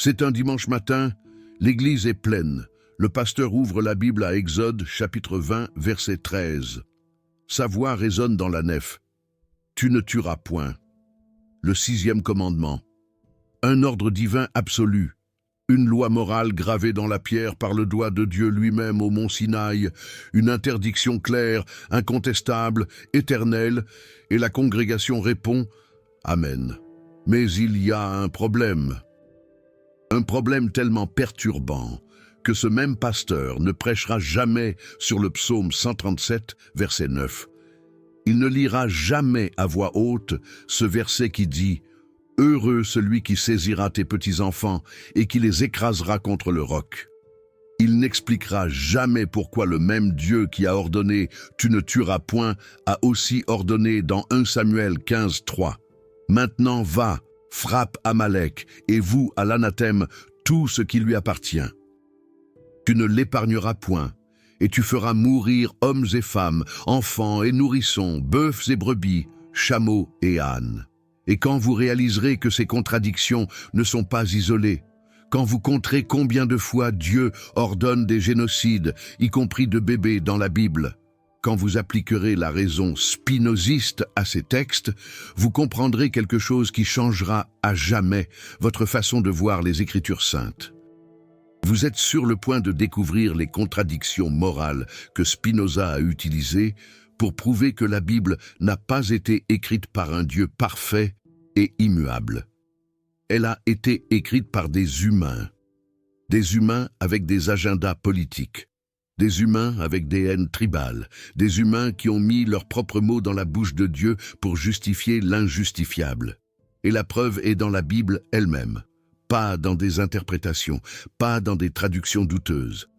C'est un dimanche matin, l'église est pleine. Le pasteur ouvre la Bible à Exode, chapitre 20, verset 13. Sa voix résonne dans la nef. Tu ne tueras point. Le 6e commandement. Un ordre divin absolu. Une loi morale gravée dans la pierre par le doigt de Dieu lui-même au mont Sinaï, une interdiction claire, incontestable, éternelle, et la congrégation répond « Amen ». Mais il y a un problème tellement perturbant que ce même pasteur ne prêchera jamais sur le psaume 137, verset 9. Il ne lira jamais à voix haute ce verset qui dit « Heureux celui qui saisira tes petits-enfants et qui les écrasera contre le roc ». Il n'expliquera jamais pourquoi le même Dieu qui a ordonné « Tu ne tueras point » a aussi ordonné dans 1 Samuel 15, 3. Maintenant va, frappe Amalek et voue à l'anathème tout ce qui lui appartient. Tu ne l'épargneras point, et tu feras mourir hommes et femmes, enfants et nourrissons, bœufs et brebis, chameaux et ânes. Et quand vous réaliserez que ces contradictions ne sont pas isolées, quand vous compterez combien de fois Dieu ordonne des génocides, y compris de bébés dans la Bible, quand vous appliquerez la raison spinoziste à ces textes, vous comprendrez quelque chose qui changera à jamais votre façon de voir les Écritures saintes. Vous êtes sur le point de découvrir les contradictions morales que Spinoza a utilisées pour prouver que la Bible n'a pas été écrite par un Dieu parfait et immuable. Elle a été écrite par des humains avec des agendas politiques, des humains avec des haines tribales, des humains qui ont mis leurs propres mots dans la bouche de Dieu pour justifier l'injustifiable. Et la preuve est dans la Bible elle-même, pas dans des interprétations, pas dans des traductions douteuses,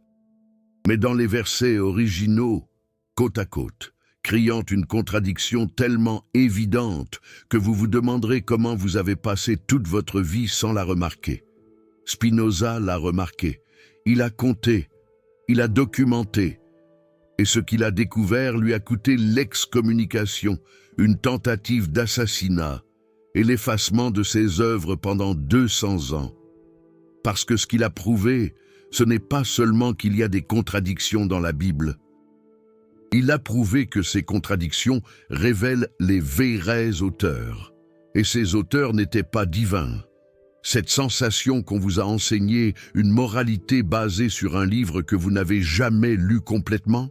mais dans les versets originaux, côte à côte, criant une contradiction tellement évidente que vous vous demanderez comment vous avez passé toute votre vie sans la remarquer. Spinoza l'a remarqué, il a compté, il a documenté, et ce qu'il a découvert lui a coûté l'excommunication, une tentative d'assassinat et l'effacement de ses œuvres pendant 200 ans. Parce que ce qu'il a prouvé, ce n'est pas seulement qu'il y a des contradictions dans la Bible. Il a prouvé que ces contradictions révèlent les vrais auteurs, et ces auteurs n'étaient pas divins. Cette sensation qu'on vous a enseigné une moralité basée sur un livre que vous n'avez jamais lu complètement,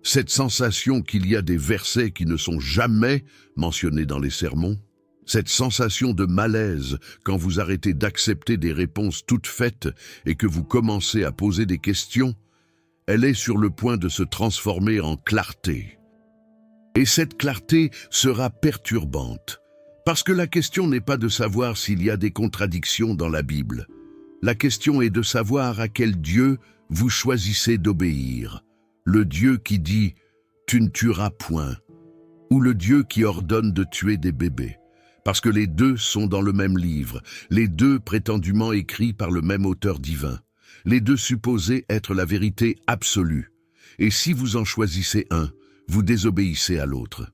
cette sensation qu'il y a des versets qui ne sont jamais mentionnés dans les sermons, cette sensation de malaise quand vous arrêtez d'accepter des réponses toutes faites et que vous commencez à poser des questions, elle est sur le point de se transformer en clarté. Et cette clarté sera perturbante. Parce que la question n'est pas de savoir s'il y a des contradictions dans la Bible. La question est de savoir à quel Dieu vous choisissez d'obéir. Le Dieu qui dit « Tu ne tueras point » ou le Dieu qui ordonne de tuer des bébés. Parce que les deux sont dans le même livre, les deux prétendument écrits par le même auteur divin, les deux supposés être la vérité absolue. Et si vous en choisissez un, vous désobéissez à l'autre.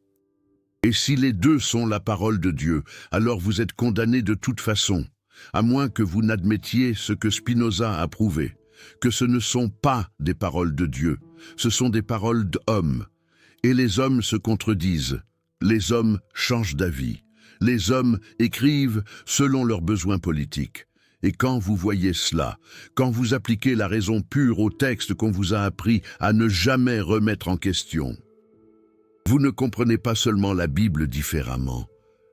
Et si les deux sont la parole de Dieu, alors vous êtes condamnés de toute façon, à moins que vous n'admettiez ce que Spinoza a prouvé, que ce ne sont pas des paroles de Dieu, ce sont des paroles d'hommes. Et les hommes se contredisent, les hommes changent d'avis, les hommes écrivent selon leurs besoins politiques. Et quand vous voyez cela, quand vous appliquez la raison pure au texte qu'on vous a appris à ne jamais remettre en question, vous ne comprenez pas seulement la Bible différemment,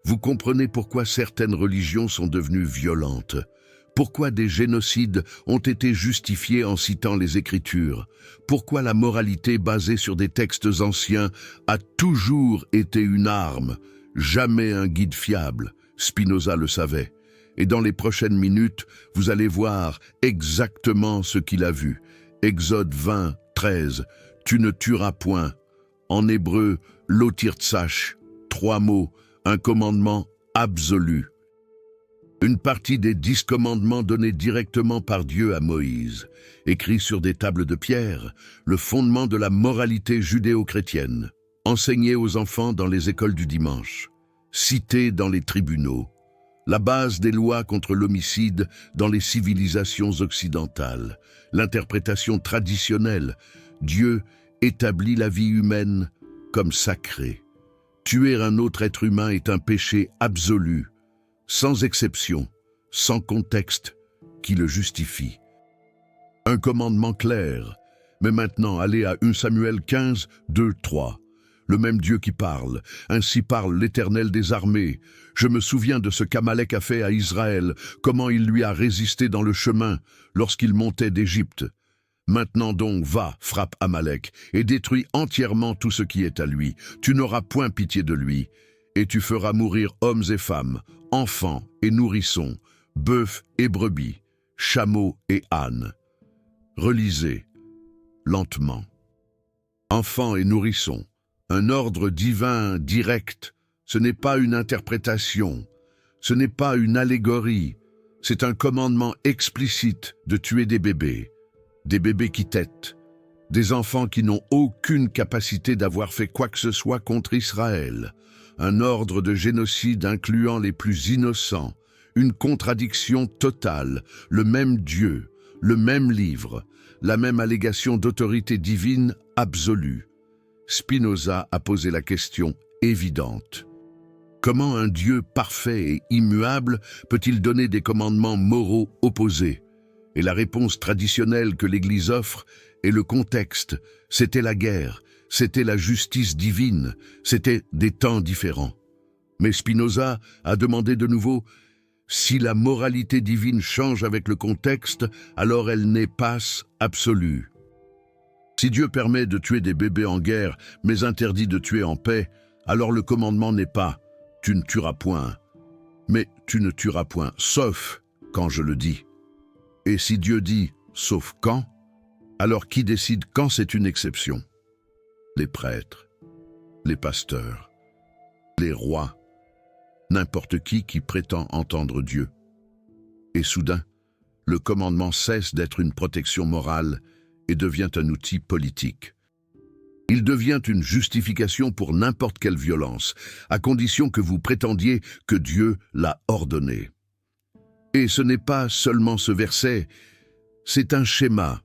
vous comprenez pourquoi certaines religions sont devenues violentes, pourquoi des génocides ont été justifiés en citant les Écritures, pourquoi la moralité basée sur des textes anciens a toujours été une arme, jamais un guide fiable. Spinoza le savait. Et dans les prochaines minutes, vous allez voir exactement ce qu'il a vu. Exode 20, 13, « Tu ne tueras point ». En hébreu, lo tirtsach, 3 mots, un commandement absolu. Une partie des 10 commandements donnés directement par Dieu à Moïse, écrits sur des tables de pierre, le fondement de la moralité judéo-chrétienne, enseignés aux enfants dans les écoles du dimanche, cités dans les tribunaux. la base des lois contre l'homicide dans les civilisations occidentales, l'interprétation traditionnelle. Dieu établit la vie humaine comme sacrée. Tuer un autre être humain est un péché absolu, sans exception, sans contexte, qui le justifie. Un commandement clair, mais maintenant allez à 1 Samuel 15, 2, 3. Le même Dieu qui parle, ainsi parle l'Éternel des armées. Je me souviens de ce qu'Amalek a fait à Israël, comment il lui a résisté dans le chemin lorsqu'il montait d'Égypte. Maintenant donc, va, frappe Amalek, et détruis entièrement tout ce qui est à lui. Tu n'auras point pitié de lui, et tu feras mourir hommes et femmes, enfants et nourrissons, bœufs et brebis, chameaux et ânes. Relisez, lentement. Enfants et nourrissons. Un ordre divin direct, ce n'est pas une interprétation, ce n'est pas une allégorie, c'est un commandement explicite de tuer des bébés qui têtent, des enfants qui n'ont aucune capacité d'avoir fait quoi que ce soit contre Israël, un ordre de génocide incluant les plus innocents, une contradiction totale, le même Dieu, le même livre, la même allégation d'autorité divine absolue. Spinoza a posé la question évidente. Comment un Dieu parfait et immuable peut-il donner des commandements moraux opposés? Et la réponse traditionnelle que l'Église offre est le contexte. C'était la guerre, c'était la justice divine, c'était des temps différents. Mais Spinoza a demandé de nouveau, si la moralité divine change avec le contexte, alors elle n'est pas absolue. Si Dieu permet de tuer des bébés en guerre, mais interdit de tuer en paix, alors le commandement n'est pas « tu ne tueras point », mais « tu ne tueras point, sauf quand je le dis ». Et si Dieu dit « sauf quand », alors qui décide quand c'est une exception? Les prêtres, les pasteurs, les rois, n'importe qui prétend entendre Dieu. Et soudain, le commandement cesse d'être une protection morale et devient un outil politique. Il devient une justification pour n'importe quelle violence, à condition que vous prétendiez que Dieu l'a ordonné. Et ce n'est pas seulement ce verset, c'est un schéma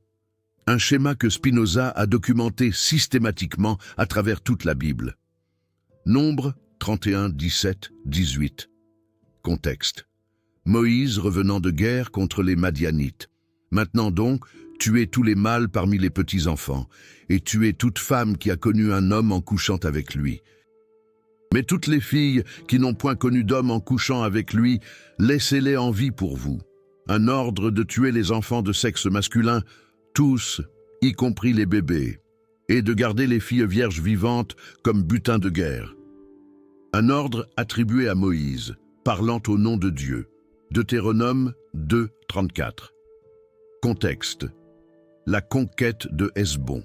que Spinoza a documenté systématiquement à travers toute la Bible. Nombre 31, 17, 18. Contexte. Moïse revenant de guerre contre les Madianites. Maintenant donc, tuez tous les mâles parmi les petits-enfants, et tuez toute femme qui a connu un homme en couchant avec lui. Mais toutes les filles qui n'ont point connu d'homme en couchant avec lui, laissez-les en vie pour vous. Un ordre de tuer les enfants de sexe masculin, tous, y compris les bébés, et de garder les filles vierges vivantes comme butin de guerre. Un ordre attribué à Moïse, parlant au nom de Dieu. Deutéronome 2, 34. Contexte. La conquête de Hesbon.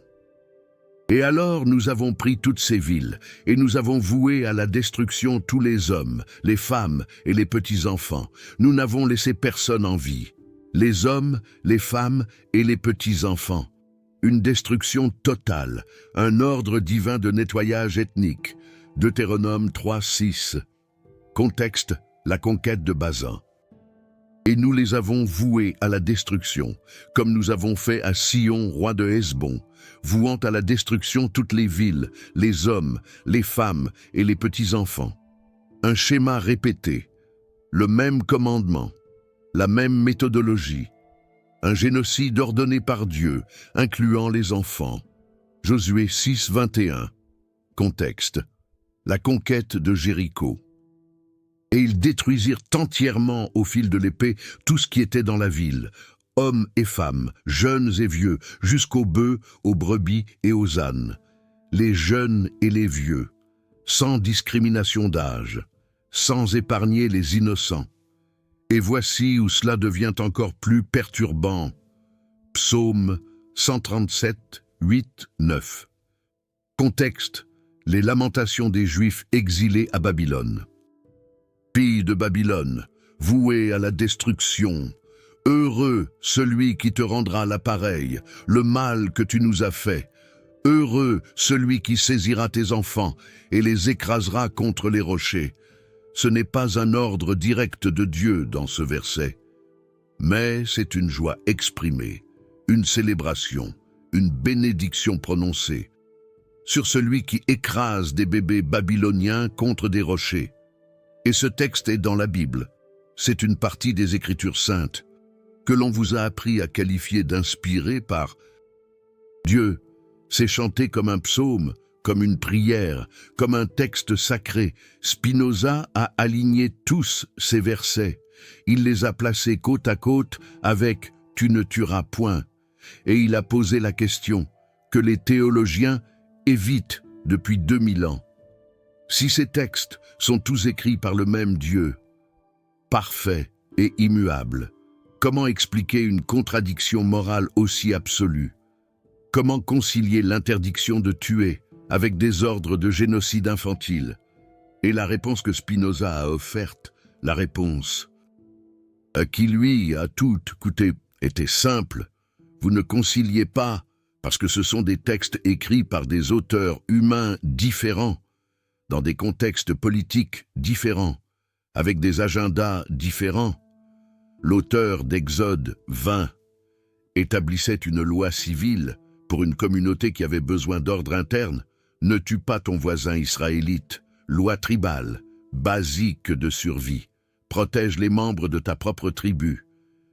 Et alors nous avons pris toutes ces villes, et nous avons voué à la destruction tous les hommes, les femmes et les petits-enfants. Nous n'avons laissé personne en vie. Les hommes, les femmes et les petits-enfants. Une destruction totale, un ordre divin de nettoyage ethnique. Deutéronome 3, 6. Contexte, la conquête de Basan. Et nous les avons voués à la destruction, comme nous avons fait à Sihon, roi de Hesbon, vouant à la destruction toutes les villes, les hommes, les femmes et les petits-enfants. Un schéma répété, le même commandement, la même méthodologie, un génocide ordonné par Dieu, incluant les enfants. Josué 6, 21. Contexte, la conquête de Jéricho. Et ils détruisirent entièrement au fil de l'épée tout ce qui était dans la ville, hommes et femmes, jeunes et vieux, jusqu'aux bœufs, aux brebis et aux ânes, les jeunes et les vieux, sans discrimination d'âge, sans épargner les innocents. Et voici où cela devient encore plus perturbant. Psaume 137, 8, 9. Contexte, les lamentations des Juifs exilés à Babylone. Fille de Babylone, vouée à la destruction, heureux celui qui te rendra l'appareil, le mal que tu nous as fait. Heureux celui qui saisira tes enfants et les écrasera contre les rochers. Ce n'est pas un ordre direct de Dieu dans ce verset, mais c'est une joie exprimée, une célébration, une bénédiction prononcée sur celui qui écrase des bébés babyloniens contre des rochers. Et ce texte est dans la Bible. C'est une partie des Écritures saintes que l'on vous a appris à qualifier d'inspirée par Dieu. C'est chanté comme un psaume, comme une prière, comme un texte sacré. Spinoza a aligné tous ces versets. Il les a placés côte à côte avec « Tu ne tueras point ». Et il a posé la question que les théologiens évitent depuis 2000 ans. Si ces textes sont tous écrits par le même Dieu, parfait et immuable, comment expliquer une contradiction morale aussi absolue? Comment concilier l'interdiction de tuer avec des ordres de génocide infantile? Et la réponse que Spinoza a offerte, la réponse qui lui a tout coûté, était simple. Vous ne conciliez pas, parce que ce sont des textes écrits par des auteurs humains différents, dans des contextes politiques différents, avec des agendas différents. L'auteur d'Exode 20 établissait une loi civile pour une communauté qui avait besoin d'ordre interne. Ne tue pas ton voisin israélite, loi tribale, basique de survie. Protège les membres de ta propre tribu.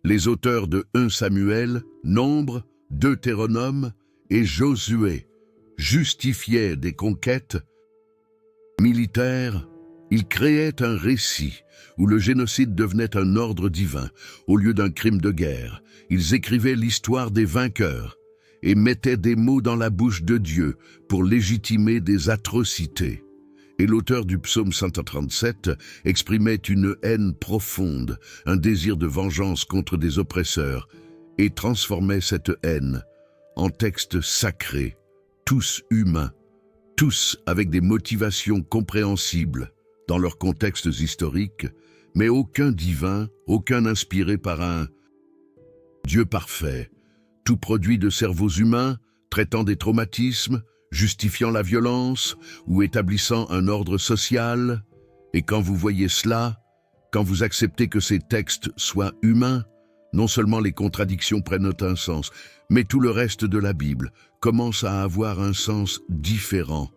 Les auteurs de 1 Samuel, Nombre, Deutéronome et Josué justifiaient des conquêtes militaires. Ils créaient un récit où le génocide devenait un ordre divin au lieu d'un crime de guerre. Ils écrivaient l'histoire des vainqueurs et mettaient des mots dans la bouche de Dieu pour légitimer des atrocités. Et l'auteur du psaume 137 exprimait une haine profonde, un désir de vengeance contre des oppresseurs, et transformait cette haine en textes sacrés, tous humains, tous avec des motivations compréhensibles dans leurs contextes historiques, mais aucun divin, aucun inspiré par un Dieu parfait, tout produit de cerveaux humains, traitant des traumatismes, justifiant la violence ou établissant un ordre social. Et quand vous voyez cela, quand vous acceptez que ces textes soient humains, non seulement les contradictions prennent un sens, mais tout le reste de la Bible commence à avoir un sens différent,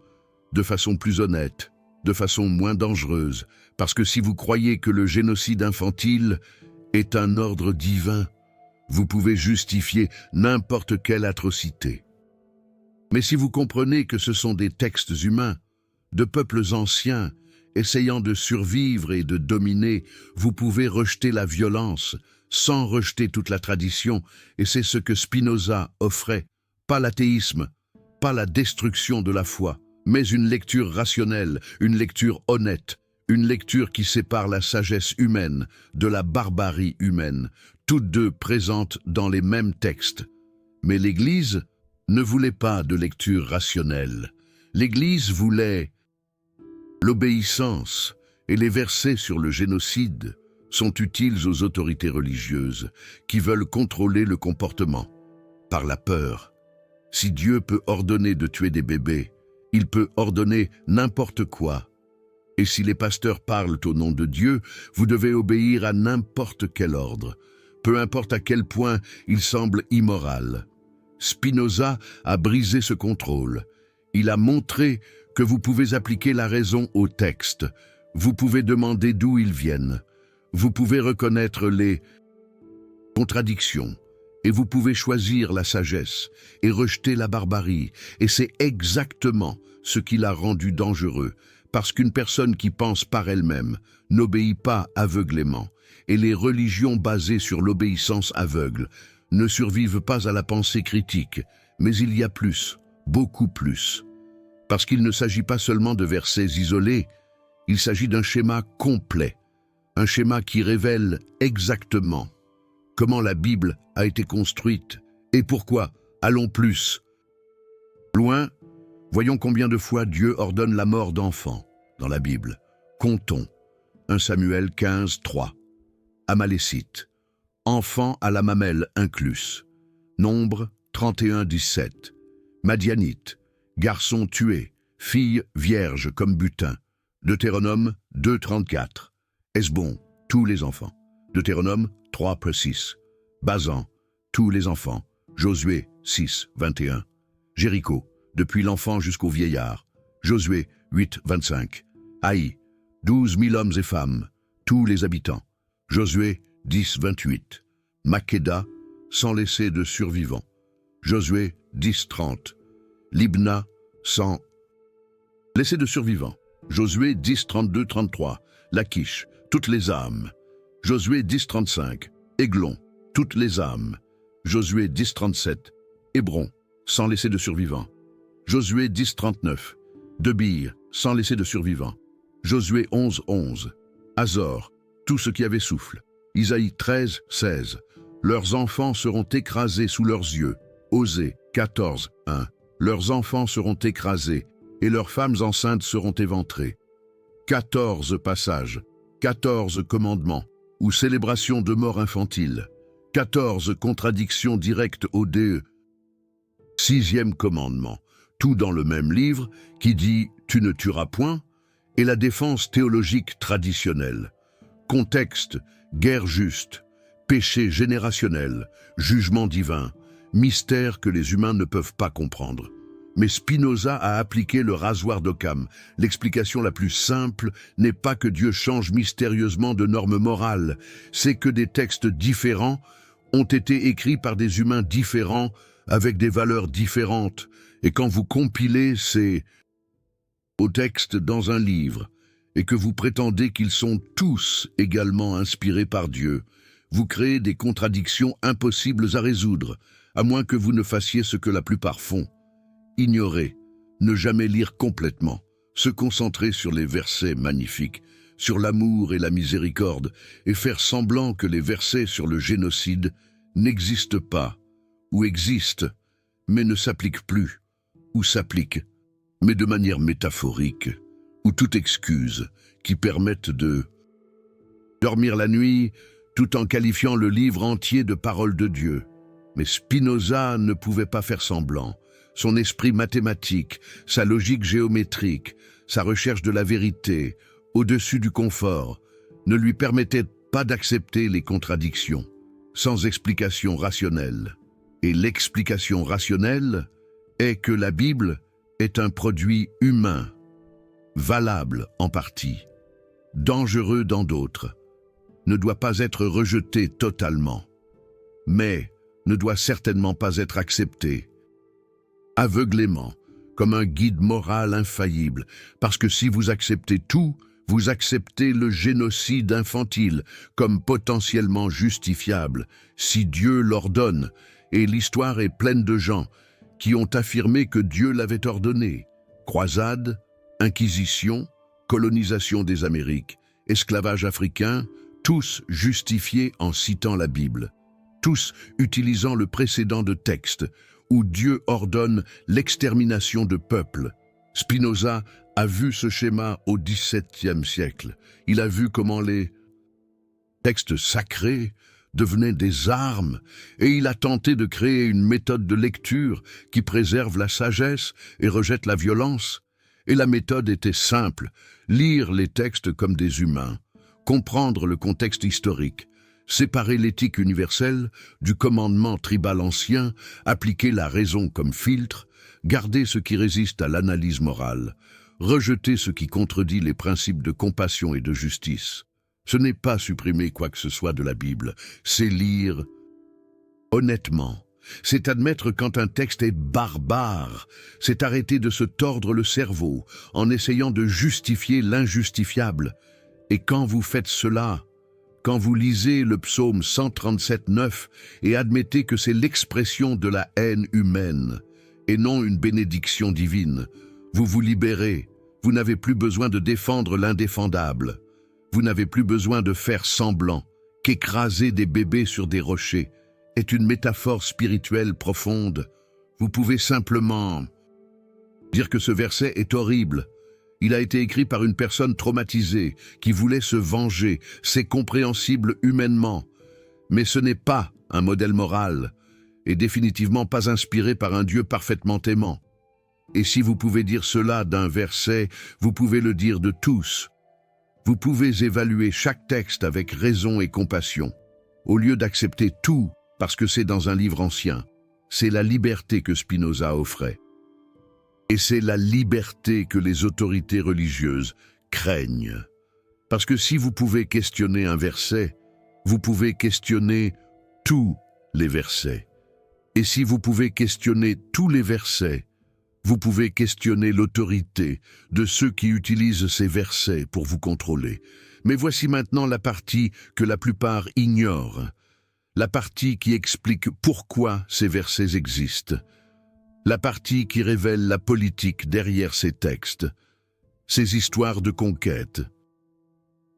de façon plus honnête, de façon moins dangereuse, parce que si vous croyez que le génocide infantile est un ordre divin, vous pouvez justifier n'importe quelle atrocité. Mais si vous comprenez que ce sont des textes humains, de peuples anciens, essayant de survivre et de dominer, vous pouvez rejeter la violence sans rejeter toute la tradition, et c'est ce que Spinoza offrait, pas l'athéisme, pas la destruction de la foi, mais une lecture rationnelle, une lecture honnête, une lecture qui sépare la sagesse humaine de la barbarie humaine, toutes deux présentes dans les mêmes textes. Mais l'Église ne voulait pas de lecture rationnelle. L'Église voulait l'obéissance, et les versets sur le génocide sont utiles aux autorités religieuses qui veulent contrôler le comportement par la peur. Si Dieu peut ordonner de tuer des bébés, il peut ordonner n'importe quoi. Et si les pasteurs parlent au nom de Dieu, vous devez obéir à n'importe quel ordre, peu importe à quel point il semble immoral. Spinoza a brisé ce contrôle. Il a montré que vous pouvez appliquer la raison au texte. Vous pouvez demander d'où ils viennent. Vous pouvez reconnaître les contradictions. Et vous pouvez choisir la sagesse et rejeter la barbarie. Et c'est exactement ce qui l'a rendu dangereux. Parce qu'une personne qui pense par elle-même n'obéit pas aveuglément. Et les religions basées sur l'obéissance aveugle ne survivent pas à la pensée critique, mais il y a plus, beaucoup plus. Parce qu'il ne s'agit pas seulement de versets isolés, il s'agit d'un schéma complet, un schéma qui révèle exactement comment la Bible a été construite et pourquoi. Allons plus loin, voyons combien de fois Dieu ordonne la mort d'enfants dans la Bible. Comptons. 1 Samuel 15, 3. Amalécite. Enfants à la mamelle inclus. Nombre 31, 17. Madianite. Garçons tués, filles vierges comme butin. Deutéronome 2,34. Esbon, tous les enfants. Deutéronome 3,6. Bazan, tous les enfants. Josué 6,21. Jéricho, depuis l'enfant jusqu'au vieillard. Josué 8,25. Haï, 12 000 hommes et femmes, tous les habitants. Josué 10,28. Makeda, sans laisser de survivants. Josué 10,30. Libna, sans laisser de survivants. Josué 10,32-33. Lachish, toutes les âmes. Josué 10,35. Aiglon, toutes les âmes. Josué 10,37. Hébron, sans laisser de survivants. Josué 10,39. Debir, sans laisser de survivants. Josué 11,11. Azor, tout ce qui avait souffle. Isaïe 13,16. Leurs enfants seront écrasés sous leurs yeux. Osée 14,1. Leurs enfants seront écrasés, et leurs femmes enceintes seront éventrées. 14 passages, 14 commandements, ou célébrations de mort infantile, 14 contradictions directes au DE. 6e commandement, tout dans le même livre, qui dit « Tu ne tueras point » et la défense théologique traditionnelle. Contexte, guerre juste, péché générationnel, jugement divin, mystère que les humains ne peuvent pas comprendre. Mais Spinoza a appliqué le rasoir d'Occam. L'explication la plus simple n'est pas que Dieu change mystérieusement de normes morales, c'est que des textes différents ont été écrits par des humains différents, avec des valeurs différentes. Et quand vous compilez ces textes dans un livre, et que vous prétendez qu'ils sont tous également inspirés par Dieu, vous créez des contradictions impossibles à résoudre, à moins que vous ne fassiez ce que la plupart font. Ignorer, ne jamais lire complètement, se concentrer sur les versets magnifiques, sur l'amour et la miséricorde, et faire semblant que les versets sur le génocide n'existent pas, ou existent, mais ne s'appliquent plus, ou s'appliquent, mais de manière métaphorique, ou toute excuse qui permette de dormir la nuit tout en qualifiant le livre entier de parole de Dieu. Mais Spinoza ne pouvait pas faire semblant. Son esprit mathématique, sa logique géométrique, sa recherche de la vérité, au-dessus du confort, ne lui permettaient pas d'accepter les contradictions, sans explication rationnelle. Et l'explication rationnelle est que la Bible est un produit humain, valable en partie, dangereux dans d'autres, ne doit pas être rejeté totalement, mais ne doit certainement pas être accepté aveuglément, comme un guide moral infaillible, parce que si vous acceptez tout, vous acceptez le génocide infantile comme potentiellement justifiable, si Dieu l'ordonne, et l'histoire est pleine de gens qui ont affirmé que Dieu l'avait ordonné. Croisade, inquisition, colonisation des Amériques, esclavage africain, tous justifiés en citant la Bible, tous utilisant le précédent de texte, où Dieu ordonne l'extermination de peuples. Spinoza a vu ce schéma au XVIIe siècle. Il a vu comment les textes sacrés devenaient des armes, et il a tenté de créer une méthode de lecture qui préserve la sagesse et rejette la violence. Et la méthode était simple, lire les textes comme des humains, comprendre le contexte historique, séparer l'éthique universelle du commandement tribal ancien, appliquer la raison comme filtre, garder ce qui résiste à l'analyse morale, rejeter ce qui contredit les principes de compassion et de justice. Ce n'est pas supprimer quoi que ce soit de la Bible, c'est lire honnêtement. C'est admettre quand un texte est barbare, c'est arrêter de se tordre le cerveau en essayant de justifier l'injustifiable. Et quand vous faites cela, quand vous lisez le psaume 137,9 et admettez que c'est l'expression de la haine humaine et non une bénédiction divine, vous vous libérez, vous n'avez plus besoin de défendre l'indéfendable, vous n'avez plus besoin de faire semblant qu'écraser des bébés sur des rochers est une métaphore spirituelle profonde. Vous pouvez simplement dire que ce verset est horrible. Il a été écrit par une personne traumatisée qui voulait se venger. C'est compréhensible humainement. Mais ce n'est pas un modèle moral et définitivement pas inspiré par un Dieu parfaitement aimant. Et si vous pouvez dire cela d'un verset, vous pouvez le dire de tous. Vous pouvez évaluer chaque texte avec raison et compassion, au lieu d'accepter tout parce que c'est dans un livre ancien. C'est la liberté que Spinoza offrait. Et c'est la liberté que les autorités religieuses craignent. Parce que si vous pouvez questionner un verset, vous pouvez questionner tous les versets. Et si vous pouvez questionner tous les versets, vous pouvez questionner l'autorité de ceux qui utilisent ces versets pour vous contrôler. Mais voici maintenant la partie que la plupart ignorent, la partie qui explique pourquoi ces versets existent, la partie qui révèle la politique derrière ces textes, ces histoires de conquête.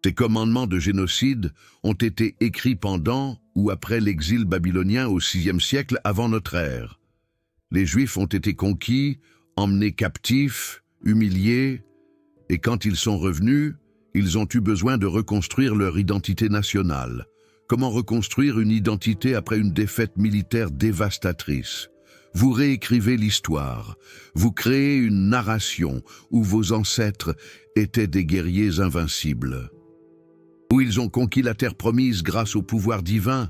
Ces commandements de génocide ont été écrits pendant ou après l'exil babylonien au VIe siècle avant notre ère. Les Juifs ont été conquis, emmenés captifs, humiliés, et quand ils sont revenus, ils ont eu besoin de reconstruire leur identité nationale. Comment reconstruire une identité après une défaite militaire dévastatrice? Vous réécrivez l'histoire, vous créez une narration où vos ancêtres étaient des guerriers invincibles, où ils ont conquis la terre promise grâce au pouvoir divin,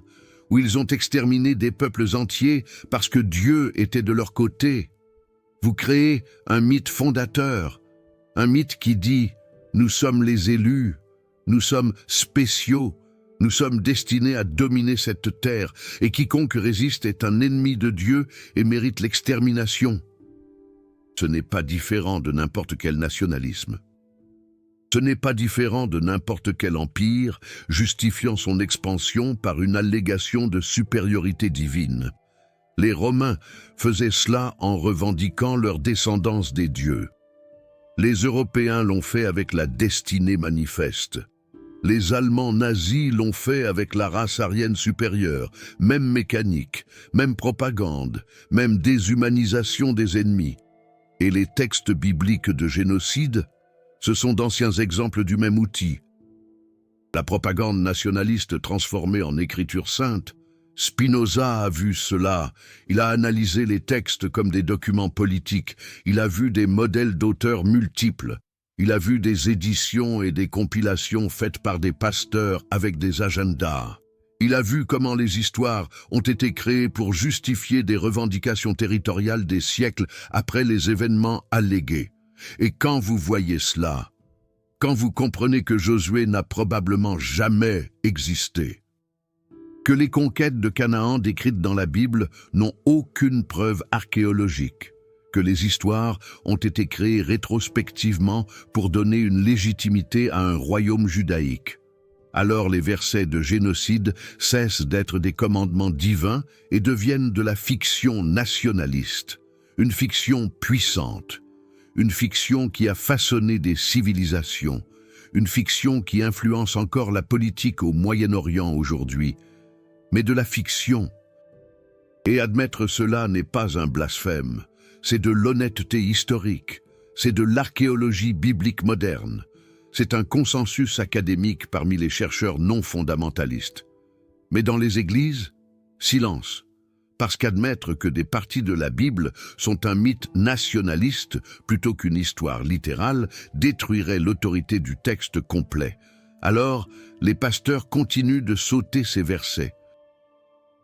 où ils ont exterminé des peuples entiers parce que Dieu était de leur côté. Vous créez un mythe fondateur, un mythe qui dit « Nous sommes les élus, nous sommes spéciaux, nous sommes destinés à dominer cette terre, et quiconque résiste est un ennemi de Dieu et mérite l'extermination. » Ce n'est pas différent de n'importe quel nationalisme. Ce n'est pas différent de n'importe quel empire justifiant son expansion par une allégation de supériorité divine. Les Romains faisaient cela en revendiquant leur descendance des dieux. Les Européens l'ont fait avec la destinée manifeste. Les Allemands nazis l'ont fait avec la race aryenne supérieure, même mécanique, même propagande, même déshumanisation des ennemis. Et les textes bibliques de génocide, ce sont d'anciens exemples du même outil. La propagande nationaliste transformée en écriture sainte, Spinoza a vu cela, il a analysé les textes comme des documents politiques, il a vu des modèles d'auteurs multiples, il a vu des éditions et des compilations faites par des pasteurs avec des agendas. Il a vu comment les histoires ont été créées pour justifier des revendications territoriales des siècles après les événements allégués. Et quand vous voyez cela, quand vous comprenez que Josué n'a probablement jamais existé, que les conquêtes de Canaan décrites dans la Bible n'ont aucune preuve archéologique, que les histoires ont été créées rétrospectivement pour donner une légitimité à un royaume judaïque, alors les versets de génocide cessent d'être des commandements divins et deviennent de la fiction nationaliste, une fiction puissante, une fiction qui a façonné des civilisations, une fiction qui influence encore la politique au Moyen-Orient aujourd'hui, mais de la fiction. Et admettre cela n'est pas un blasphème, c'est de l'honnêteté historique, c'est de l'archéologie biblique moderne, c'est un consensus académique parmi les chercheurs non fondamentalistes. Mais dans les églises, silence, parce qu'admettre que des parties de la Bible sont un mythe nationaliste plutôt qu'une histoire littérale détruirait l'autorité du texte complet. Alors, les pasteurs continuent de sauter ces versets,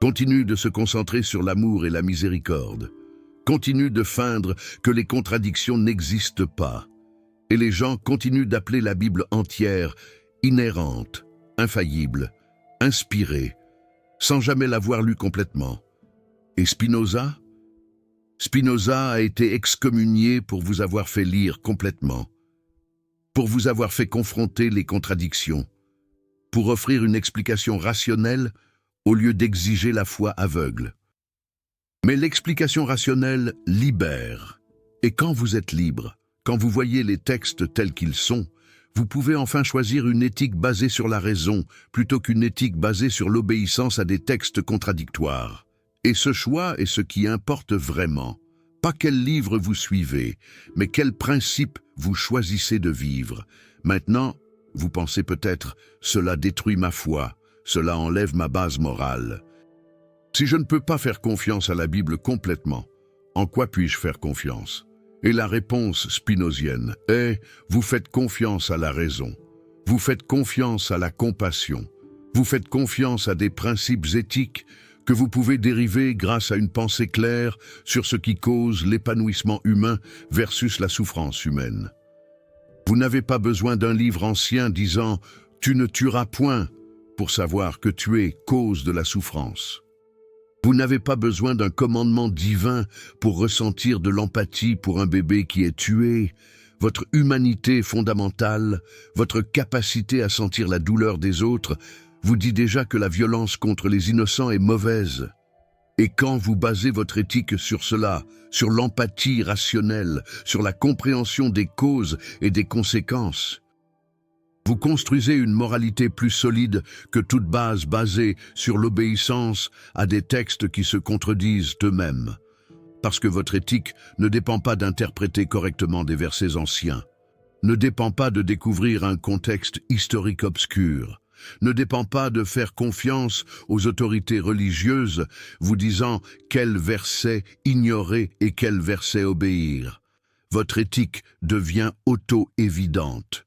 continuent de se concentrer sur l'amour et la miséricorde, continuent de feindre que les contradictions n'existent pas, et les gens continuent d'appeler la Bible entière inhérente, infaillible, inspirée, sans jamais l'avoir lue complètement. Et Spinoza? Spinoza a été excommunié pour vous avoir fait lire complètement, pour vous avoir fait confronter les contradictions, pour offrir une explication rationnelle au lieu d'exiger la foi aveugle. Mais l'explication rationnelle libère. Et quand vous êtes libre, quand vous voyez les textes tels qu'ils sont, vous pouvez enfin choisir une éthique basée sur la raison plutôt qu'une éthique basée sur l'obéissance à des textes contradictoires. Et ce choix est ce qui importe vraiment. Pas quel livre vous suivez, mais quel principe vous choisissez de vivre. Maintenant, vous pensez peut-être « cela détruit ma foi ». Cela enlève ma base morale. Si je ne peux pas faire confiance à la Bible complètement, en quoi puis-je faire confiance? Et la réponse spinozienne est « vous faites confiance à la raison, vous faites confiance à la compassion, vous faites confiance à des principes éthiques que vous pouvez dériver grâce à une pensée claire sur ce qui cause l'épanouissement humain versus la souffrance humaine. Vous n'avez pas besoin d'un livre ancien disant « tu ne tueras point » pour savoir que tuer cause de la souffrance. Vous n'avez pas besoin d'un commandement divin pour ressentir de l'empathie pour un bébé qui est tué. Votre humanité fondamentale, votre capacité à sentir la douleur des autres, vous dit déjà que la violence contre les innocents est mauvaise. Et quand vous basez votre éthique sur cela, sur l'empathie rationnelle, sur la compréhension des causes et des conséquences, vous construisez une moralité plus solide que toute base basée sur l'obéissance à des textes qui se contredisent eux-mêmes. Parce que votre éthique ne dépend pas d'interpréter correctement des versets anciens, ne dépend pas de découvrir un contexte historique obscur, ne dépend pas de faire confiance aux autorités religieuses vous disant quel verset ignorer et quel verset obéir. Votre éthique devient auto-évidente.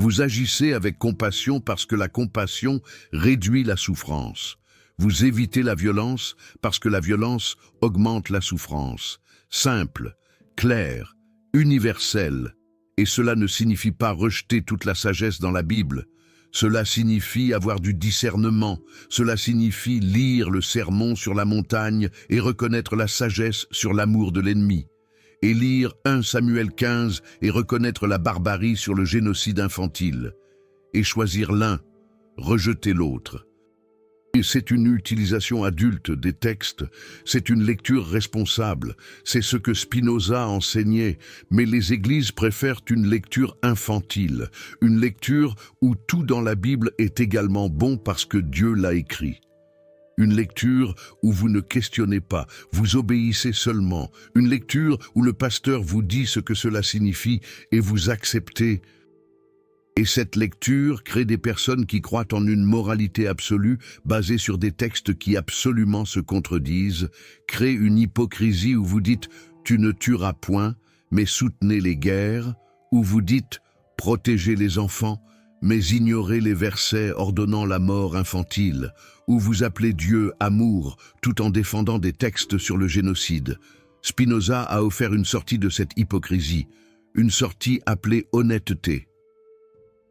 Vous agissez avec compassion parce que la compassion réduit la souffrance. Vous évitez la violence parce que la violence augmente la souffrance. Simple, clair, universel. Et cela ne signifie pas rejeter toute la sagesse dans la Bible. Cela signifie avoir du discernement. Cela signifie lire le sermon sur la montagne et reconnaître la sagesse sur l'amour de l'ennemi. Et lire 1 Samuel 15 et reconnaître la barbarie sur le génocide infantile. Et choisir l'un, rejeter l'autre. Et c'est une utilisation adulte des textes, c'est une lecture responsable, c'est ce que Spinoza enseignait, mais les églises préfèrent une lecture infantile, une lecture où tout dans la Bible est également bon parce que Dieu l'a écrit. Une lecture où vous ne questionnez pas, vous obéissez seulement. Une lecture où le pasteur vous dit ce que cela signifie et vous acceptez. Et cette lecture crée des personnes qui croient en une moralité absolue basée sur des textes qui absolument se contredisent, crée une hypocrisie où vous dites « tu ne tueras point », mais soutenez les guerres, où vous dites « protégez les enfants », mais ignorez les versets ordonnant la mort infantile, où vous appelez Dieu amour, tout en défendant des textes sur le génocide. Spinoza a offert une sortie de cette hypocrisie, une sortie appelée honnêteté.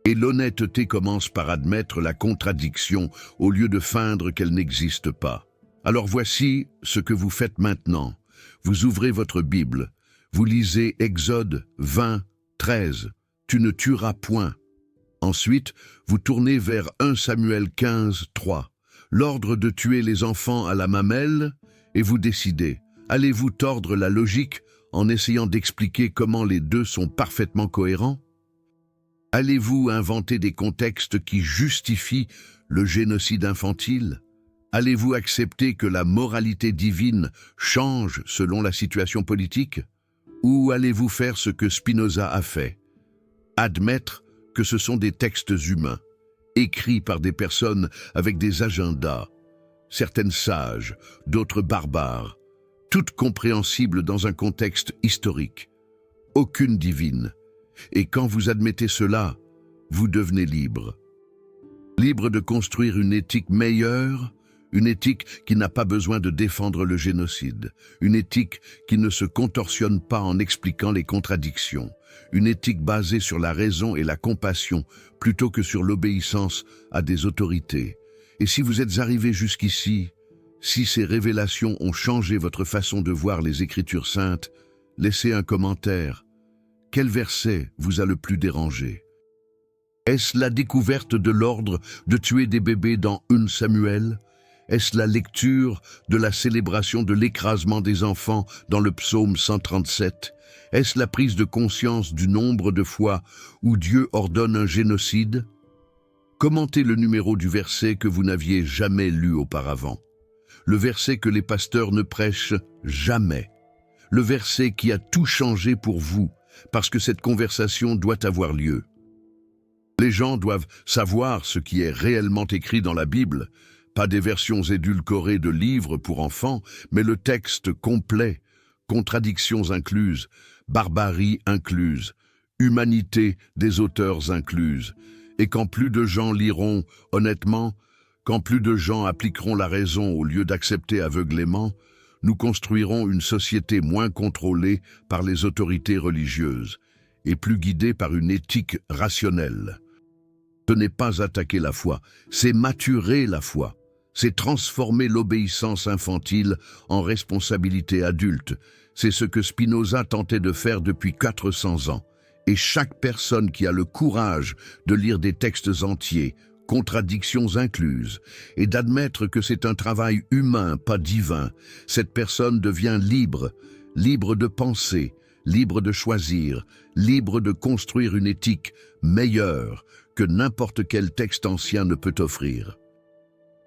Et l'honnêteté commence par admettre la contradiction au lieu de feindre qu'elle n'existe pas. Alors voici ce que vous faites maintenant. Vous ouvrez votre Bible, vous lisez Exode 20, 13, « Tu ne tueras point ». Ensuite, vous tournez vers 1 Samuel 15, 3, l'ordre de tuer les enfants à la mamelle, et vous décidez. Allez-vous tordre la logique en essayant d'expliquer comment les deux sont parfaitement cohérents? Allez-vous inventer des contextes qui justifient le génocide infantile? Allez-vous accepter que la moralité divine change selon la situation politique? Ou allez-vous faire ce que Spinoza a fait? Admettre que ce sont des textes humains, écrits par des personnes avec des agendas, certaines sages, d'autres barbares, toutes compréhensibles dans un contexte historique, aucune divine. Et quand vous admettez cela, vous devenez libre. Libre de construire une éthique meilleure, une éthique qui n'a pas besoin de défendre le génocide, une éthique qui ne se contorsionne pas en expliquant les contradictions, une éthique basée sur la raison et la compassion plutôt que sur l'obéissance à des autorités. Et si vous êtes arrivé jusqu'ici, si ces révélations ont changé votre façon de voir les Écritures saintes, laissez un commentaire. Quel verset vous a le plus dérangé? Est-ce la découverte de l'ordre de tuer des bébés dans 1 Samuel? Est-ce la lecture de la célébration de l'écrasement des enfants dans le psaume 137? Est-ce la prise de conscience du nombre de fois où Dieu ordonne un génocide? Commentez le numéro du verset que vous n'aviez jamais lu auparavant. Le verset que les pasteurs ne prêchent jamais. Le verset qui a tout changé pour vous, parce que cette conversation doit avoir lieu. Les gens doivent savoir ce qui est réellement écrit dans la Bible, pas des versions édulcorées de livres pour enfants, mais le texte complet, contradictions incluses, barbarie incluse, humanité des auteurs incluse, et quand plus de gens liront honnêtement, quand plus de gens appliqueront la raison au lieu d'accepter aveuglément, nous construirons une société moins contrôlée par les autorités religieuses et plus guidée par une éthique rationnelle. Ce n'est pas attaquer la foi, c'est maturer la foi. C'est transformer l'obéissance infantile en responsabilité adulte. C'est ce que Spinoza tentait de faire depuis 400 ans. Et chaque personne qui a le courage de lire des textes entiers, contradictions incluses, et d'admettre que c'est un travail humain, pas divin, cette personne devient libre, libre de penser, libre de choisir, libre de construire une éthique meilleure que n'importe quel texte ancien ne peut offrir.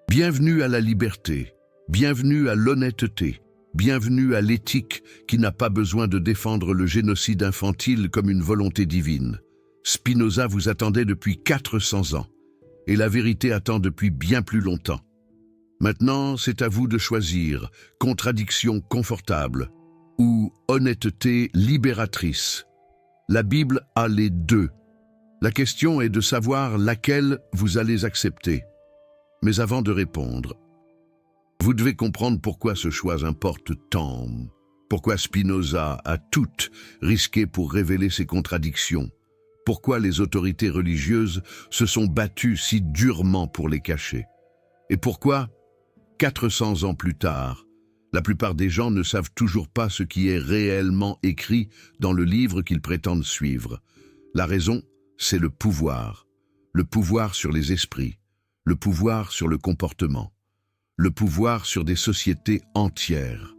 Bienvenue à la liberté, bienvenue à l'honnêteté, bienvenue à l'éthique qui n'a pas besoin de défendre le génocide infantile comme une volonté divine. Spinoza vous attendait depuis 400 ans, et la vérité attend depuis bien plus longtemps. Maintenant, c'est à vous de choisir contradiction confortable ou honnêteté libératrice. La Bible a les deux. La question est de savoir laquelle vous allez accepter. Mais avant de répondre, vous devez comprendre pourquoi ce choix importe tant, pourquoi Spinoza a tout risqué pour révéler ses contradictions, pourquoi les autorités religieuses se sont battues si durement pour les cacher, et pourquoi, 400 ans plus tard, la plupart des gens ne savent toujours pas ce qui est réellement écrit dans le livre qu'ils prétendent suivre. La raison, c'est le pouvoir sur les esprits, le pouvoir sur le comportement, le pouvoir sur des sociétés entières.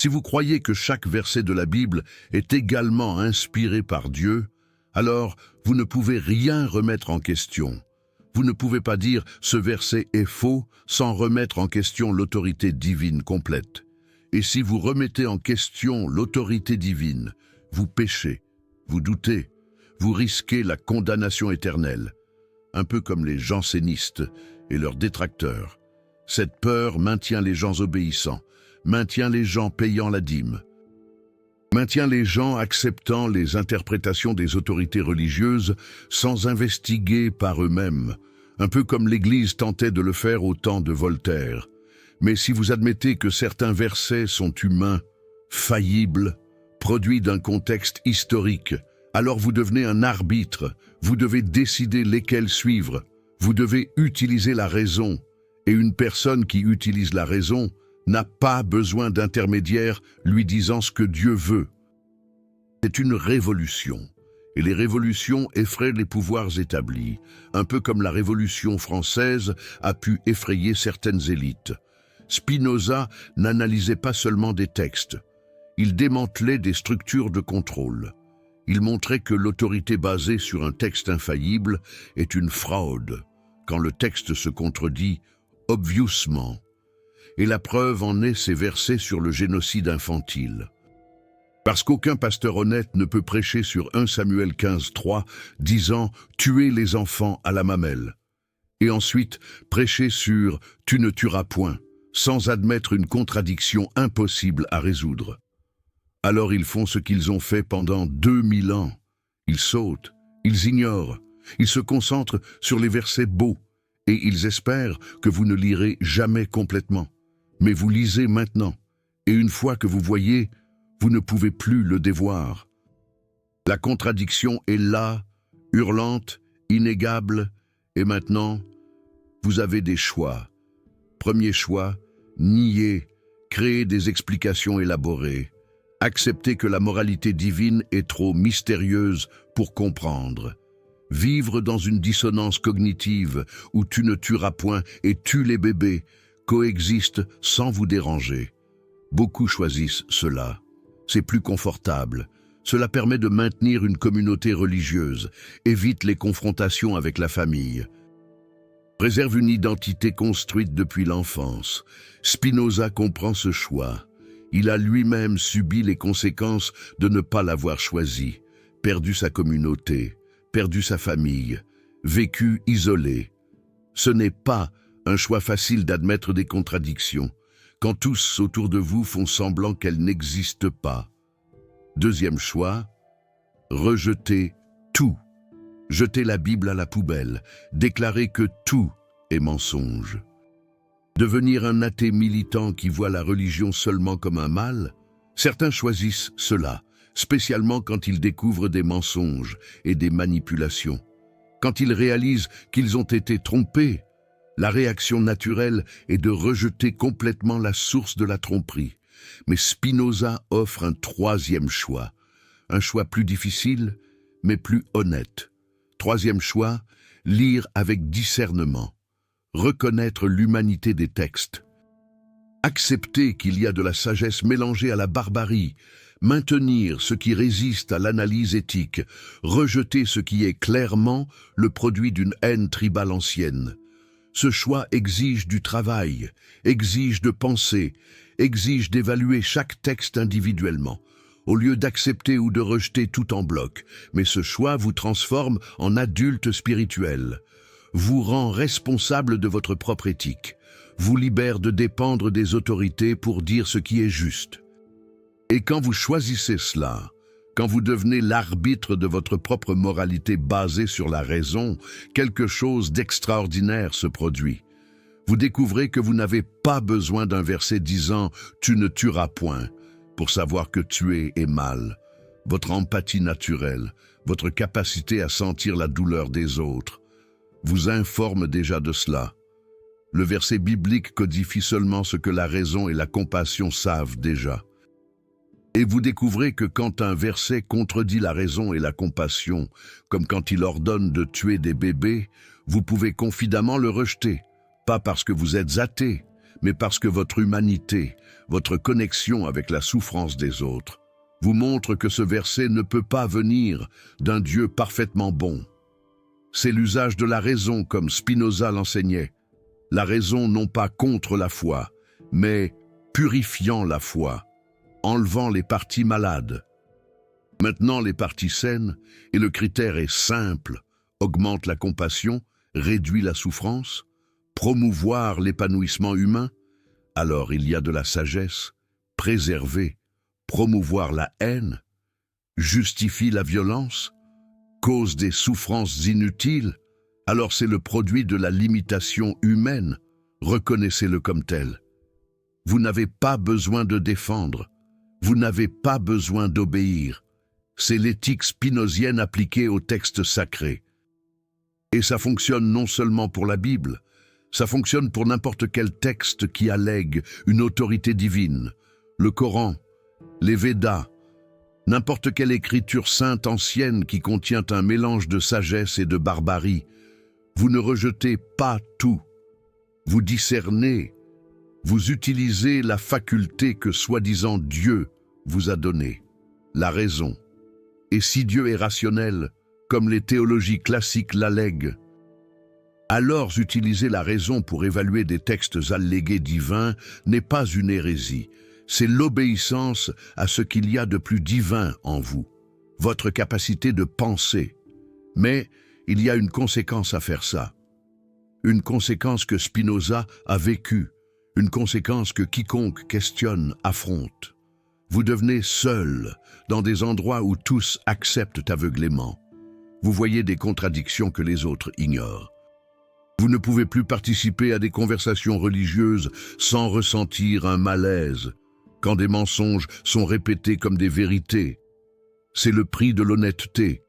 Si vous croyez que chaque verset de la Bible est également inspiré par Dieu, alors vous ne pouvez rien remettre en question. Vous ne pouvez pas dire « ce verset est faux » sans remettre en question l'autorité divine complète. Et si vous remettez en question l'autorité divine, vous péchez, vous doutez, vous risquez la condamnation éternelle. Un peu comme les jansénistes et leurs détracteurs. Cette peur maintient les gens obéissants, maintient les gens payant la dîme, maintient les gens acceptant les interprétations des autorités religieuses sans investiguer par eux-mêmes, un peu comme l'Église tentait de le faire au temps de Voltaire. Mais si vous admettez que certains versets sont humains, faillibles, produits d'un contexte historique, alors vous devenez un arbitre, vous devez décider lesquels suivre, vous devez utiliser la raison, et une personne qui utilise la raison n'a pas besoin d'intermédiaire lui disant ce que Dieu veut. C'est une révolution, et les révolutions effraient les pouvoirs établis, un peu comme la Révolution française a pu effrayer certaines élites. Spinoza n'analysait pas seulement des textes, il démantelait des structures de contrôle. Il montrait que l'autorité basée sur un texte infaillible est une fraude, quand le texte se contredit obviousement. Et la preuve en est ces versets sur le génocide infantile. Parce qu'aucun pasteur honnête ne peut prêcher sur 1 Samuel 15:3, disant « Tuez les enfants à la mamelle », et ensuite prêcher sur « Tu ne tueras point », sans admettre une contradiction impossible à résoudre. Alors ils font ce qu'ils ont fait pendant 2000 ans. Ils sautent, ils ignorent, ils se concentrent sur les versets beaux, et ils espèrent que vous ne lirez jamais complètement. Mais vous lisez maintenant, et une fois que vous voyez, vous ne pouvez plus le dévoir. La contradiction est là, hurlante, inégable, et maintenant, vous avez des choix. Premier choix, nier, créer des explications élaborées. Accepter que la moralité divine est trop mystérieuse pour comprendre. Vivre dans une dissonance cognitive où tu ne tueras point et tue les bébés coexistent sans vous déranger. Beaucoup choisissent cela. C'est plus confortable. Cela permet de maintenir une communauté religieuse, évite les confrontations avec la famille. Préserve une identité construite depuis l'enfance. Spinoza comprend ce choix. Il a lui-même subi les conséquences de ne pas l'avoir choisi, perdu sa communauté, perdu sa famille, vécu isolé. Ce n'est pas un choix facile d'admettre des contradictions, quand tous autour de vous font semblant qu'elles n'existent pas. Deuxième choix, rejeter tout. Jeter la Bible à la poubelle, déclarer que tout est mensonge. Devenir un athée militant qui voit la religion seulement comme un mal, certains choisissent cela, spécialement quand ils découvrent des mensonges et des manipulations. Quand ils réalisent qu'ils ont été trompés, la réaction naturelle est de rejeter complètement la source de la tromperie. Mais Spinoza offre un troisième choix, un choix plus difficile, mais plus honnête. Troisième choix, lire avec discernement, reconnaître l'humanité des textes, accepter qu'il y a de la sagesse mélangée à la barbarie, maintenir ce qui résiste à l'analyse éthique, rejeter ce qui est clairement le produit d'une haine tribale ancienne. Ce choix exige du travail, exige de penser, exige d'évaluer chaque texte individuellement, au lieu d'accepter ou de rejeter tout en bloc. Mais ce choix vous transforme en adulte spirituel, vous rend responsable de votre propre éthique, vous libère de dépendre des autorités pour dire ce qui est juste. Et quand vous choisissez cela, quand vous devenez l'arbitre de votre propre moralité basée sur la raison, quelque chose d'extraordinaire se produit. Vous découvrez que vous n'avez pas besoin d'un verset disant « Tu ne tueras point » pour savoir que tuer est mal. Votre empathie naturelle, votre capacité à sentir la douleur des autres, vous informe déjà de cela. Le verset biblique codifie seulement ce que la raison et la compassion savent déjà. Et vous découvrez que quand un verset contredit la raison et la compassion, comme quand il ordonne de tuer des bébés, vous pouvez confidemment le rejeter, pas parce que vous êtes athée, mais parce que votre humanité, votre connexion avec la souffrance des autres, vous montre que ce verset ne peut pas venir d'un Dieu parfaitement bon. C'est l'usage de la raison comme Spinoza l'enseignait. La raison non pas contre la foi, mais purifiant la foi, enlevant les parties malades. Maintenant les parties saines, et le critère est simple, augmente la compassion, réduit la souffrance, promouvoir l'épanouissement humain, alors il y a de la sagesse, préserver, promouvoir la haine, justifie la violence, cause des souffrances inutiles, alors c'est le produit de la limitation humaine, reconnaissez-le comme tel. Vous n'avez pas besoin de défendre, vous n'avez pas besoin d'obéir. C'est l'éthique spinozienne appliquée au texte sacré. Et ça fonctionne non seulement pour la Bible, ça fonctionne pour n'importe quel texte qui allègue une autorité divine, le Coran, les Védas, n'importe quelle écriture sainte ancienne qui contient un mélange de sagesse et de barbarie. Vous ne rejetez pas tout, vous discernez, vous utilisez la faculté que soi-disant Dieu vous a donnée, la raison. Et si Dieu est rationnel, comme les théologies classiques l'allèguent, alors utiliser la raison pour évaluer des textes allégués divins n'est pas une hérésie, c'est l'obéissance à ce qu'il y a de plus divin en vous, votre capacité de penser. Mais il y a une conséquence à faire ça, une conséquence que Spinoza a vécue, une conséquence que quiconque questionne affronte. Vous devenez seul dans des endroits où tous acceptent aveuglément. Vous voyez des contradictions que les autres ignorent. Vous ne pouvez plus participer à des conversations religieuses sans ressentir un malaise, quand des mensonges sont répétés comme des vérités. C'est le prix de l'honnêteté,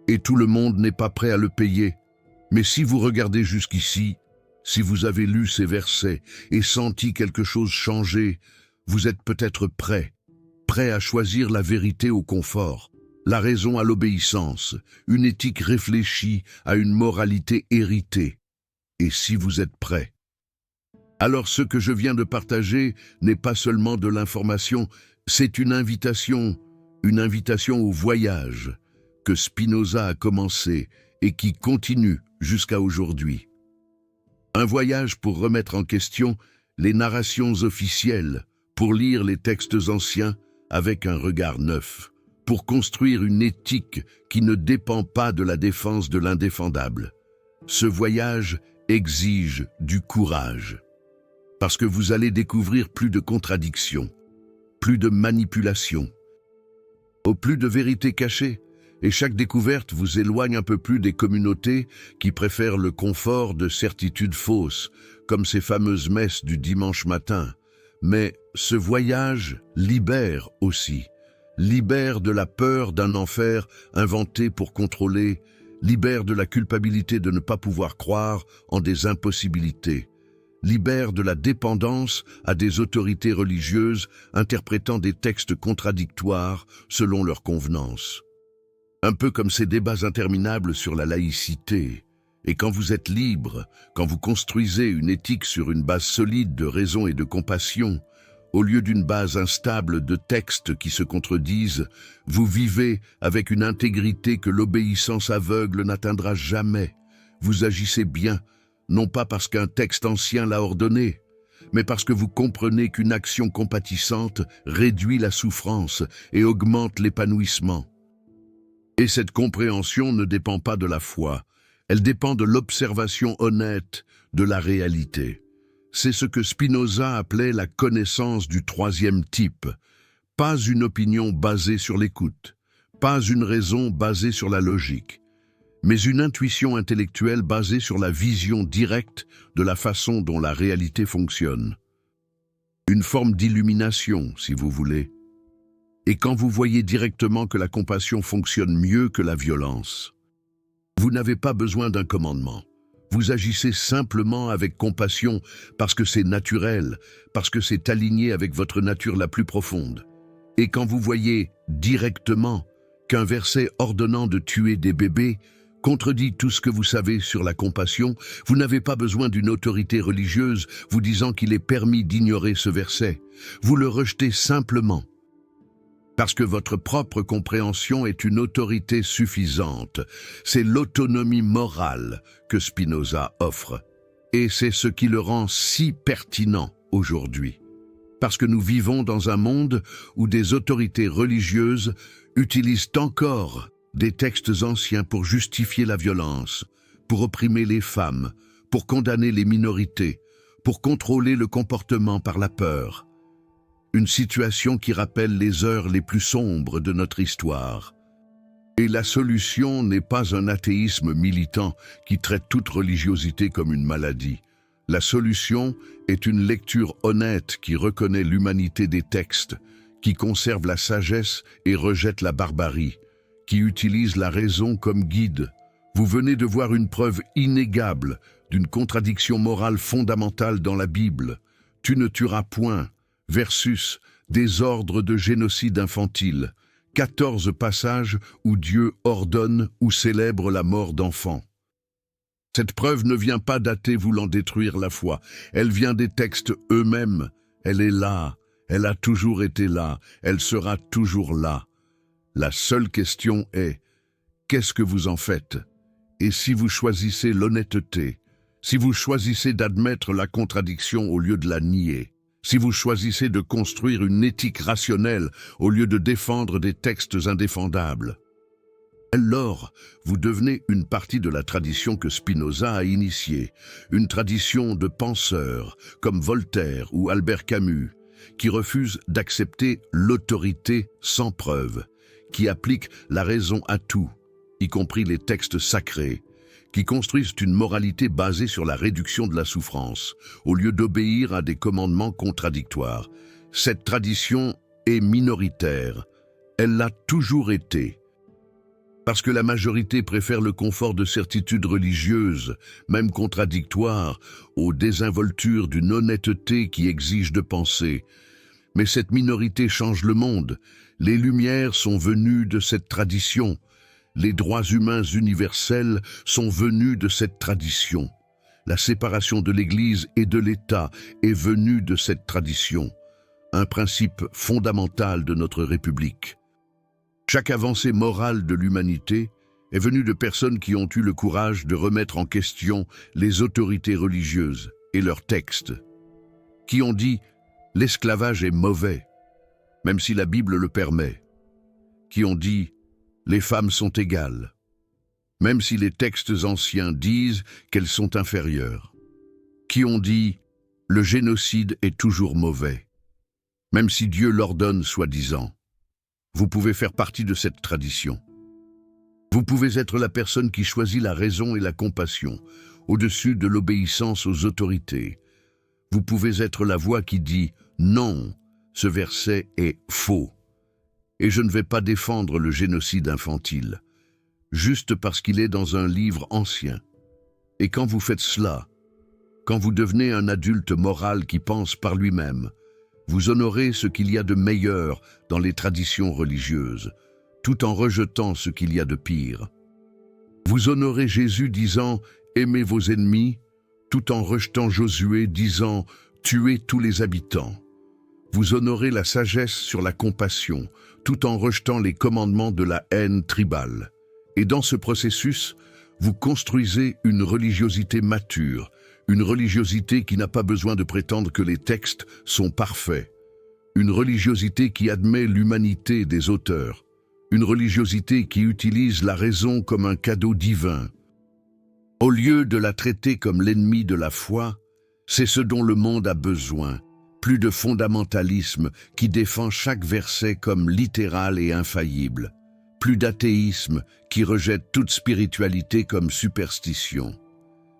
et tout le monde n'est pas prêt à le payer. Mais si vous regardez jusqu'ici, si vous avez lu ces versets et senti quelque chose changer, vous êtes peut-être prêt à choisir la vérité au confort, la raison à l'obéissance, une éthique réfléchie à une moralité héritée. Et si vous êtes prêt, alors ce que je viens de partager n'est pas seulement de l'information, c'est une invitation au voyage que Spinoza a commencé et qui continue jusqu'à aujourd'hui. Un voyage pour remettre en question les narrations officielles, pour lire les textes anciens avec un regard neuf, pour construire une éthique qui ne dépend pas de la défense de l'indéfendable. Ce voyage exige du courage, parce que vous allez découvrir plus de contradictions, plus de manipulations, Au plus de vérité cachée, et chaque découverte vous éloigne un peu plus des communautés qui préfèrent le confort de certitudes fausses, comme ces fameuses messes du dimanche matin. Mais ce voyage libère aussi, libère de la peur d'un enfer inventé pour contrôler, libère de la culpabilité de ne pas pouvoir croire en des impossibilités, libère de la dépendance à des autorités religieuses interprétant des textes contradictoires selon leur convenance. Un peu comme ces débats interminables sur la laïcité. Et quand vous êtes libre, quand vous construisez une éthique sur une base solide de raison et de compassion, au lieu d'une base instable de textes qui se contredisent, vous vivez avec une intégrité que l'obéissance aveugle n'atteindra jamais. Vous agissez bien, non pas parce qu'un texte ancien l'a ordonné, mais parce que vous comprenez qu'une action compatissante réduit la souffrance et augmente l'épanouissement. Et cette compréhension ne dépend pas de la foi, elle dépend de l'observation honnête de la réalité. C'est ce que Spinoza appelait la connaissance du troisième type. Pas une opinion basée sur l'écoute, pas une raison basée sur la logique, mais une intuition intellectuelle basée sur la vision directe de la façon dont la réalité fonctionne. Une forme d'illumination, si vous voulez. Et quand vous voyez directement que la compassion fonctionne mieux que la violence, vous n'avez pas besoin d'un commandement. Vous agissez simplement avec compassion parce que c'est naturel, parce que c'est aligné avec votre nature la plus profonde. Et quand vous voyez directement qu'un verset ordonnant de tuer des bébés contredit tout ce que vous savez sur la compassion, vous n'avez pas besoin d'une autorité religieuse vous disant qu'il est permis d'ignorer ce verset. Vous le rejetez simplement. Parce que votre propre compréhension est une autorité suffisante. C'est l'autonomie morale que Spinoza offre. Et c'est ce qui le rend si pertinent aujourd'hui. Parce que nous vivons dans un monde où des autorités religieuses utilisent encore des textes anciens pour justifier la violence, pour opprimer les femmes, pour condamner les minorités, pour contrôler le comportement par la peur. Une situation qui rappelle les heures les plus sombres de notre histoire. Et la solution n'est pas un athéisme militant qui traite toute religiosité comme une maladie. La solution est une lecture honnête qui reconnaît l'humanité des textes, qui conserve la sagesse et rejette la barbarie, qui utilise la raison comme guide. Vous venez de voir une preuve inégable d'une contradiction morale fondamentale dans la Bible. Tu ne tueras point, versus des ordres de génocide infantile, 14 passages où Dieu ordonne ou célèbre la mort d'enfants. Cette preuve ne vient pas d'athées voulant détruire la foi, elle vient des textes eux-mêmes, elle est là, elle a toujours été là, elle sera toujours là. La seule question est, qu'est-ce que vous en faites? Et si vous choisissez l'honnêteté, si vous choisissez d'admettre la contradiction au lieu de la nier, si vous choisissez de construire une éthique rationnelle au lieu de défendre des textes indéfendables, alors vous devenez une partie de la tradition que Spinoza a initiée, une tradition de penseurs comme Voltaire ou Albert Camus, qui refusent d'accepter l'autorité sans preuve, qui appliquent la raison à tout, y compris les textes sacrés, qui construisent une moralité basée sur la réduction de la souffrance, au lieu d'obéir à des commandements contradictoires. Cette tradition est minoritaire. Elle l'a toujours été. Parce que la majorité préfère le confort de certitudes religieuses, même contradictoires, aux désinvoltures d'une honnêteté qui exige de penser. Mais cette minorité change le monde. Les Lumières sont venues de cette tradition. Les droits humains universels sont venus de cette tradition. La séparation de l'Église et de l'État est venue de cette tradition, un principe fondamental de notre République. Chaque avancée morale de l'humanité est venue de personnes qui ont eu le courage de remettre en question les autorités religieuses et leurs textes, qui ont dit « l'esclavage est mauvais », même si la Bible le permet, qui ont dit les femmes sont égales, même si les textes anciens disent qu'elles sont inférieures, qui ont dit le génocide est toujours mauvais, même si Dieu l'ordonne soi-disant. Vous pouvez faire partie de cette tradition. Vous pouvez être la personne qui choisit la raison et la compassion, au-dessus de l'obéissance aux autorités. Vous pouvez être la voix qui dit « Non, ce verset est faux ». Et je ne vais pas défendre le génocide infantile, juste parce qu'il est dans un livre ancien. Et quand vous faites cela, quand vous devenez un adulte moral qui pense par lui-même, vous honorez ce qu'il y a de meilleur dans les traditions religieuses, tout en rejetant ce qu'il y a de pire. Vous honorez Jésus disant « Aimez vos ennemis », tout en rejetant Josué disant « Tuez tous les habitants ». Vous honorez la sagesse sur la compassion, tout en rejetant les commandements de la haine tribale. Et dans ce processus, vous construisez une religiosité mature, une religiosité qui n'a pas besoin de prétendre que les textes sont parfaits, une religiosité qui admet l'humanité des auteurs, une religiosité qui utilise la raison comme un cadeau divin. Au lieu de la traiter comme l'ennemi de la foi, c'est ce dont le monde a besoin, plus de fondamentalisme qui défend chaque verset comme littéral et infaillible, plus d'athéisme qui rejette toute spiritualité comme superstition,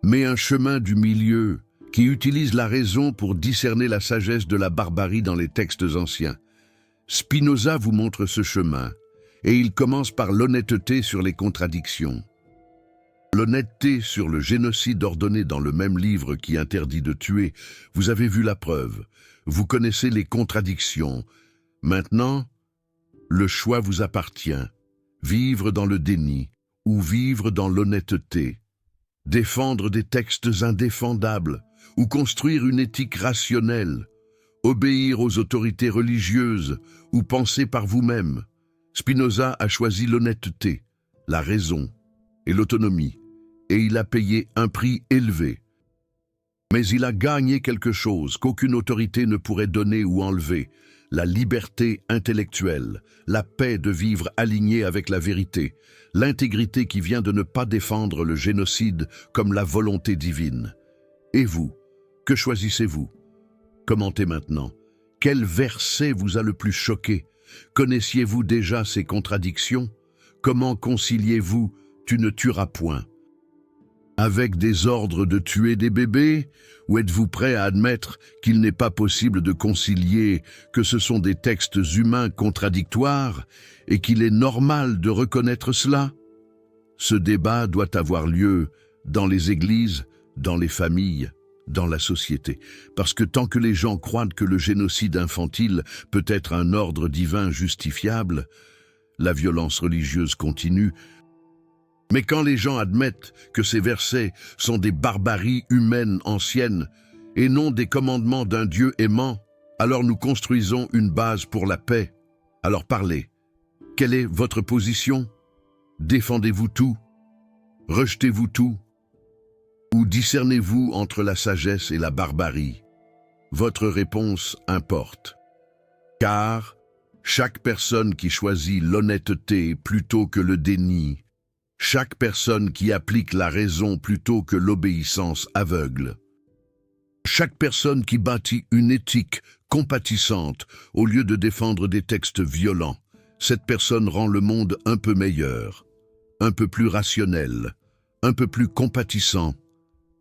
mais un chemin du milieu qui utilise la raison pour discerner la sagesse de la barbarie dans les textes anciens. Spinoza vous montre ce chemin, et il commence par l'honnêteté sur les contradictions. L'honnêteté sur le génocide ordonné dans le même livre qui interdit de tuer, vous avez vu la preuve, vous connaissez les contradictions. Maintenant, le choix vous appartient, vivre dans le déni ou vivre dans l'honnêteté, défendre des textes indéfendables ou construire une éthique rationnelle, obéir aux autorités religieuses ou penser par vous-même. Spinoza a choisi l'honnêteté, la raison et l'autonomie, et il a payé un prix élevé. Mais il a gagné quelque chose qu'aucune autorité ne pourrait donner ou enlever, la liberté intellectuelle, la paix de vivre alignée avec la vérité, l'intégrité qui vient de ne pas défendre le génocide comme la volonté divine. Et vous, que choisissez-vous? Commentez maintenant. Quel verset vous a le plus choqué? Connaissiez-vous déjà ces contradictions? Comment conciliez-vous « tu ne tueras point » avec des ordres de tuer des bébés? Ou êtes-vous prêt à admettre qu'il n'est pas possible de concilier, que ce sont des textes humains contradictoires et qu'il est normal de reconnaître cela? Ce débat doit avoir lieu dans les églises, dans les familles, dans la société. Parce que tant que les gens croient que le génocide infantile peut être un ordre divin justifiable, la violence religieuse continue. Mais quand les gens admettent que ces versets sont des barbaries humaines anciennes et non des commandements d'un Dieu aimant, alors nous construisons une base pour la paix. Alors parlez. Quelle est votre position? Défendez-vous tout? Rejetez-vous tout? Ou discernez-vous entre la sagesse et la barbarie? Votre réponse importe. Car chaque personne qui choisit l'honnêteté plutôt que le déni, chaque personne qui applique la raison plutôt que l'obéissance aveugle, chaque personne qui bâtit une éthique compatissante au lieu de défendre des textes violents, cette personne rend le monde un peu meilleur, un peu plus rationnel, un peu plus compatissant,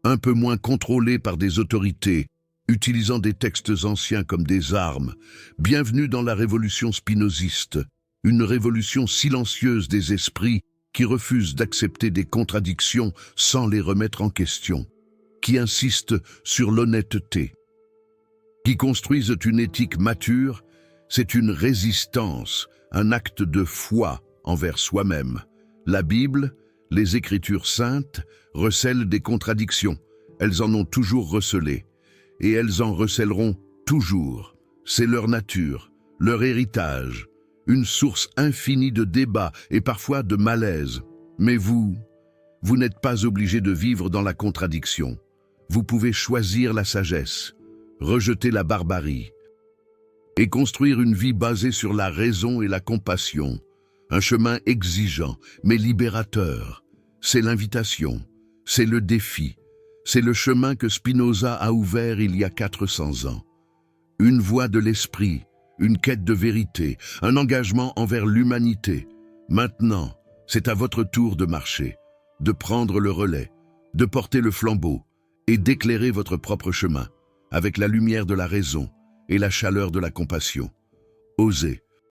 un peu moins contrôlé par des autorités, utilisant des textes anciens comme des armes. Bienvenue dans la révolution spinoziste, une révolution silencieuse des esprits qui refusent d'accepter des contradictions sans les remettre en question, qui insistent sur l'honnêteté, qui construisent une éthique mature. C'est une résistance, un acte de foi envers soi-même. La Bible, les Écritures saintes, recèlent des contradictions. Elles en ont toujours recelé, et elles en recèleront toujours. C'est leur nature, leur héritage, une source infinie de débats et parfois de malaise. Mais vous n'êtes pas obligé de vivre dans la contradiction. Vous pouvez choisir la sagesse, rejeter la barbarie, et construire une vie basée sur la raison et la compassion. Un chemin exigeant, mais libérateur. C'est l'invitation, c'est le défi, c'est le chemin que Spinoza a ouvert il y a 400 ans. Une voie de l'esprit, une quête de vérité, un engagement envers l'humanité. Maintenant, c'est à votre tour de marcher, de prendre le relais, de porter le flambeau et d'éclairer votre propre chemin avec la lumière de la raison et la chaleur de la compassion. Osez,